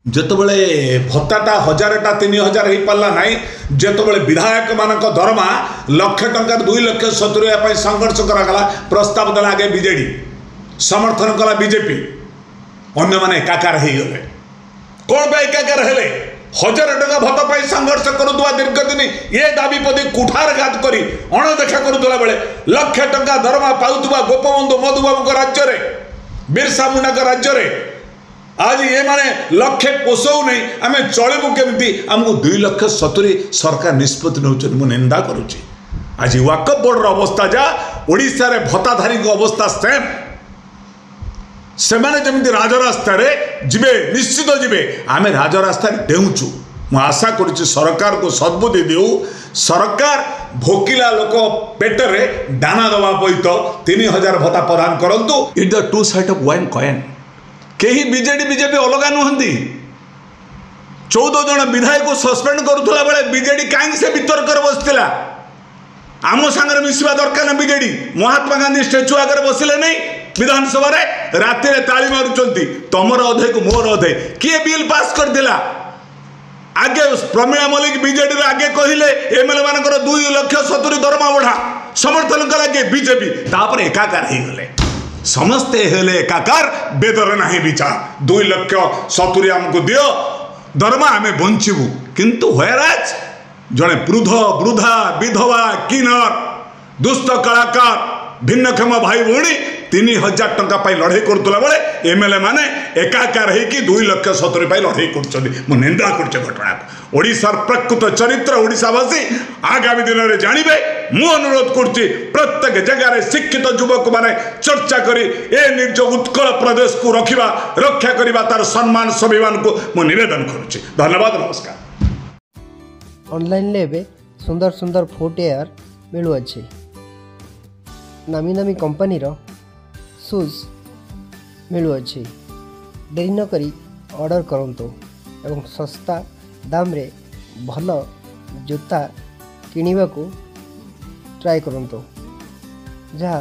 ଯେତେବେଳେ ଭତ୍ତାଟା 1000ଟା 3000 ହେଇପାରିଲା ନାହିଁ, ଯେତେବେଳେ ବିଧାୟକମାନଙ୍କ ଦରମା ଲକ୍ଷେ ଟଙ୍କାରୁ 2 ଲକ୍ଷ 70 ପାଇଁ ସଂଘର୍ଷ କରାଗଲା, ପ୍ରସ୍ତାବ ଦେଲା ଆଗେ ବିଜେଡି, ସମର୍ଥନ କଲା ବିଜେପି, ଅନ୍ୟମାନେ ଏକାକାର ହେଇଗଲେ। କ'ଣ ପାଇଁ ଏକାକାର ହେଲେ? 1000 ଟଙ୍କା ଭତ୍ତା ପାଇଁ ସଂଘର୍ଷ କରୁଥିବା ଦୀର୍ଘ ଦିନ ଏ ଦାବି ପ୍ରତି କୁଠାରଘାତ କରି ଅଣଦେଖା କରୁଥିଲା ବେଳେ ଲକ୍ଷେ ଟଙ୍କା ଦରମା ପାଉଥିବା ଗୋପବନ୍ଧୁ ମଧୁବାବୁଙ୍କ ରାଜ୍ୟରେ, ବିର୍ସା ମୁଣ୍ଡାଙ୍କ ରାଜ୍ୟରେ आज ये माने लक्षे पोषौ नहीं आम चलू केमती आमको 2 लक्ष 70 सरकार निष्पत्ति नौ निंदा करुच्ची। आज वाकफ बोर्डर अवस्था जा ओडिशा रे भत्ताधारी अवस्था सेम से जमी राजरास्ता जीवे निश्चित जीवे आम राजरास्ता डेऊचु। मु आशा करुच्ची सरकार को सद्बुद्धि देऊ, सरकार भोकिला लोक पेटरे दाना दवा सहित 3000 भत्ता प्रदान करंतु। It the two side of one coin. कहीं बीजेडी बीजेपी अलग नुहति। 14 जन विधायक को सस्पेंड करुला बेले बीजेडी कहीं से वितर्क बसला आम सांगे मिसवा दरकार ना। बीजेडी महात्मा गांधी स्टेच्यू आगे बसिले नहीं विधानसभा राति ताली मारुंट तमर अधे को मोर अधे किए बिल पास कर दिला आगे प्रमीला मल्लिक बीजेडी आगे कहले एमएलए मान 2 लक्ष 70 दरमा बढ़ा समर्थन कला बीजेपी तापर एकाकार हो गले समस्ते हेले एकाकार बेदर ना विचार 2 लक्ष 70 आमको दियो दरमा आम बंचबू किंतु व्हेराज जड़े वृद्ध वृद्धा विधवा किन्नर दुष्ट कलाकार भिन्नक्षम भाई भौणी 3000 टंका पाई लड़ाई करुला बेले एमएलए माने एकाकार होगी 2 लक्ष 70 पाई लड़ाई कर निंदा कर घटना को ओडिशार प्रकृत चरित्र ओडिशावासी आगामी दिन में जानवे। मु अनुरोध करुच्ची प्रत्येक जगह शिक्षित युवक माने चर्चा करी ए निज उत्कल प्रदेश को रक्षा करवा तार सम्मान स्वाभिमान को मु निवेदन करुच्ची। धन्यवाद, नमस्कार। ऑनलाइन ले सुंदर सुंदर फुटवेयर मिलुअछि। नामी नामी कंपनी रो शूज मिलुअछि। देरी न करी ऑर्डर करंतु एवं सस्ता दाम रे भल जूता किनिबा को ट्राई करंतु। जहाँ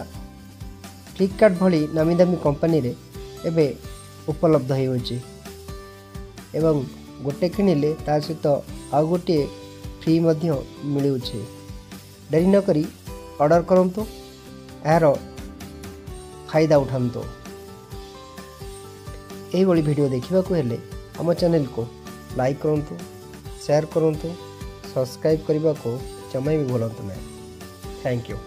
फ्लिपकार्ट भली नामी दामी कंपनी रे एबे उपलब्ध होइछि एवं गोटे किनिले ता सहित आ गोटे फ्री मध्य मिलुछि। देरी न करी ऑर्डर करंतु, यार फायदा उठातु। यही भली वीडियो देखा हेले आम चैनल को लाइक करंतु, शेयर करंतु, सब्सक्राइब करने को जमा भी भूलु ना। Thank you.